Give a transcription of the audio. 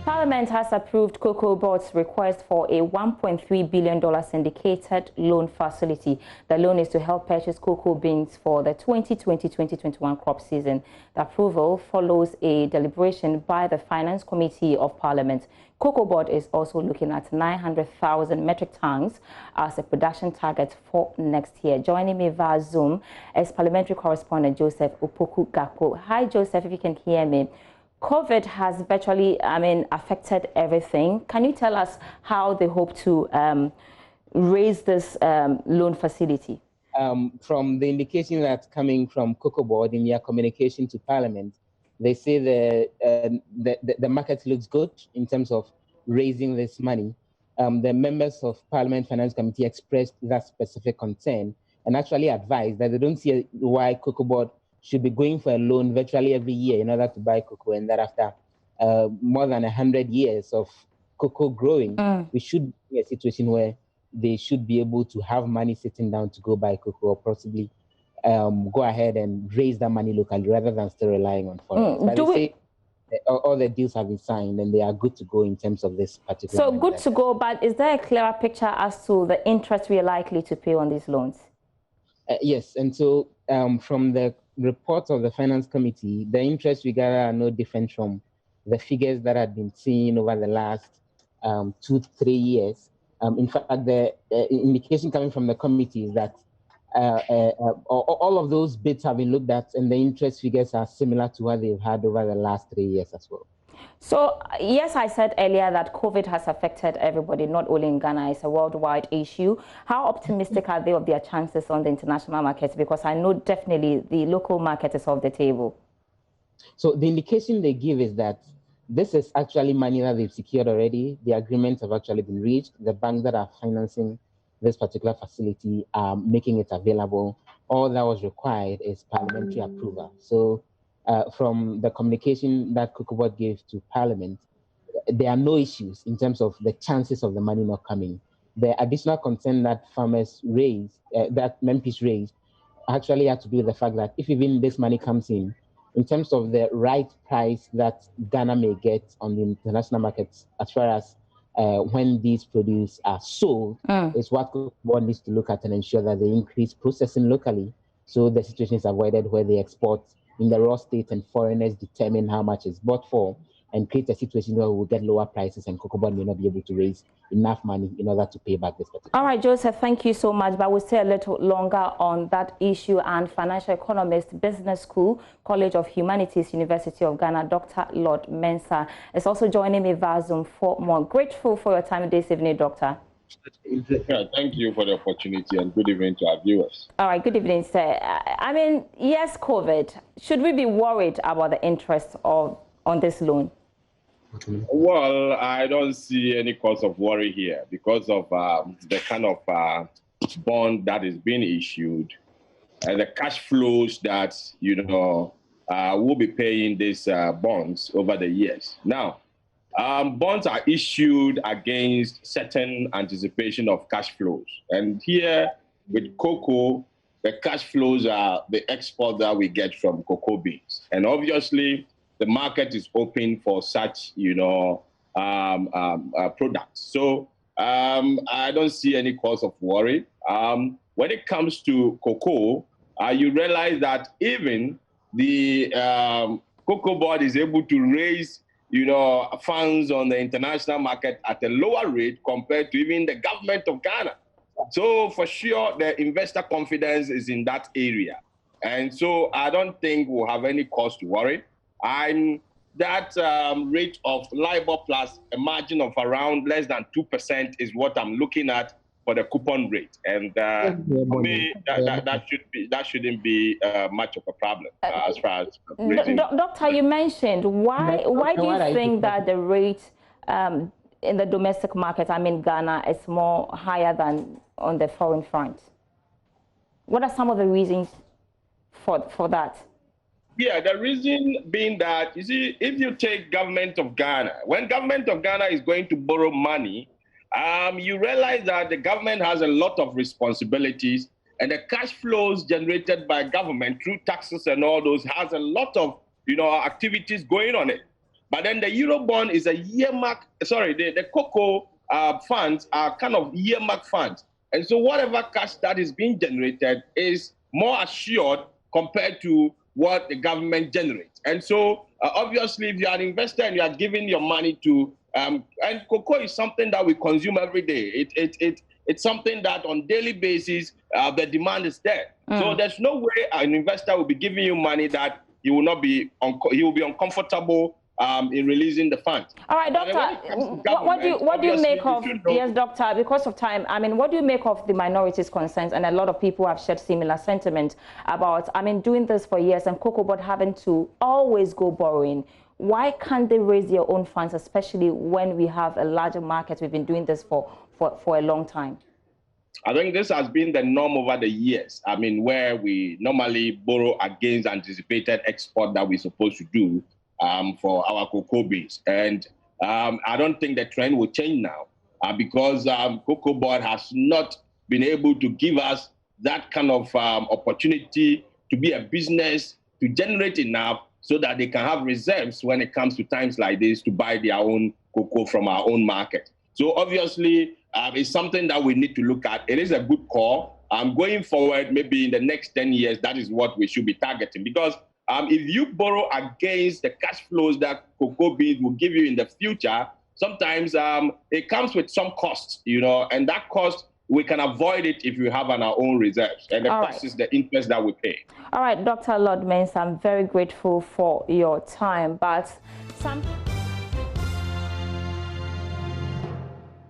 Parliament has approved COCOBOD's request for a $1.3 billion syndicated loan facility. The loan is to help purchase cocoa beans for the 2020-2021 crop season. The approval follows a deliberation by the Finance Committee of Parliament. COCOBOD is also looking at 900,000 metric tons as a production target for next year. Joining me via Zoom is parliamentary correspondent Joseph Opoku-Gakpo. Hi, Joseph, if you can hear me. COVID has virtually, affected everything. Can you tell us how they hope to raise this loan facility? From the indication that's coming from COCOBOD in their communication to Parliament, they say the market looks good in terms of raising this money. The members of Parliament Finance Committee expressed that specific concern and actually advised that they don't see why COCOBOD should be going for a loan virtually every year in order to buy cocoa, and that after more than 100 years of cocoa growing, we should be in a situation where they should be able to have money sitting down to go buy cocoa, or possibly go ahead and raise that money locally rather than still relying on foreigners. But they say all the deals have been signed and they are good to go in terms of this particular. So good to go, but is there a clearer picture as to the interest we are likely to pay on these loans? Yes, and so from the report of the Finance Committee, the interest we gather are no different from the figures that had been seen over the last 2-3 years. In fact, the indication coming from the committee is that all of those bits have been looked at, and the interest figures are similar to what they've had over the last 3 years as well. So, yes, I said earlier that COVID has affected everybody, not only in Ghana. It's a worldwide issue. How optimistic are they of their chances on the international markets? Because I know definitely the local market is off the table. So the indication they give is that this is actually money that they've secured already. The agreements have actually been reached. The banks that are financing this particular facility are making it available. All that was required is parliamentary approval. So from the communication that COCOBOD gave to Parliament, there are no issues in terms of the chances of the money not coming. The additional concern that farmers raised, that MPs raised, actually had to do with the fact that if even this money comes in terms of the right price that Ghana may get on the international markets, as far as when these produce are sold, is what COCOBOD needs to look at and ensure that they increase processing locally, so the situation is avoided where they export in the raw state and foreigners determine how much it's bought for, and create a situation where we'll get lower prices and COCOBOD may not be able to raise enough money in order to pay back this particular. All right, Joseph, thank you so much. But we'll stay a little longer on that issue. And financial economist, Business School, College of Humanities, University of Ghana, Dr. Lord Mensah is also joining me via Zoom for more. Grateful for your time this evening, Doctor. Yeah, thank you for the opportunity and good evening to our viewers. All right, good evening, sir. Yes, COVID. Should we be worried about the interest on this loan? Well, I don't see any cause of worry here because of the kind of bond that is being issued and the cash flows that, will be paying these bonds over the years. Now, bonds are issued against certain anticipation of cash flows. And here with cocoa, the cash flows are the export that we get from cocoa beans. And obviously, the market is open for such, products. So I don't see any cause of worry. When it comes to cocoa, you realize that even the COCOBOD is able to raise funds on the international market at a lower rate compared to even the government of Ghana. So for sure, the investor confidence is in that area. And so I don't think we'll have any cause to worry. That rate of LIBOR plus a margin of around less than 2% is what I'm looking at for the coupon rate. And for me, that shouldn't be much of a problem as far as raising. Doctor, you mentioned why do you think that the rate in the domestic market, Ghana, is more higher than on the foreign front? What are some of the reasons for that? Yeah, the reason being that, you see, if you take government of Ghana, when government of Ghana is going to borrow money, you realize that the government has a lot of responsibilities, and the cash flows generated by government through taxes and all those has a lot of, activities going on it. But then the Eurobond is a earmark, sorry, the cocoa funds are kind of earmark funds. And so whatever cash that is being generated is more assured compared to what the government generates. And so obviously, if you are an investor and you are giving your money to, and cocoa is something that we consume every day. It's something that on daily basis, the demand is there. So there's no way an investor will be giving you money that he will not be, he will be uncomfortable in releasing the funds. All right, Doctor, what do you make of, yes, Doctor, because of time, I mean, what do you make of the minorities' concerns? And a lot of people have shared similar sentiment about, I mean, doing this for years and COCOBOD having to always go borrowing. Why can't they raise their own funds, especially when we have a larger market? We've been doing this for a long time. I think this has been the norm over the years. I mean, where we normally borrow against anticipated export that we're supposed to do for our cocoa beans. And I don't think the trend will change now because COCOBOD has not been able to give us that kind of opportunity to be a business, to generate enough so that they can have reserves when it comes to times like this to buy their own cocoa from our own market. So obviously, it's something that we need to look at. It is a good call. Going forward, maybe in the next 10 years, that is what we should be targeting. Because if you borrow against the cash flows that cocoa beans will give you in the future, sometimes it comes with some costs, you know, and that cost, we can avoid it if we have on our own reserves. And the cost is the interest that we pay. All right, Dr. Lord Mensah, I'm very grateful for your time, but some...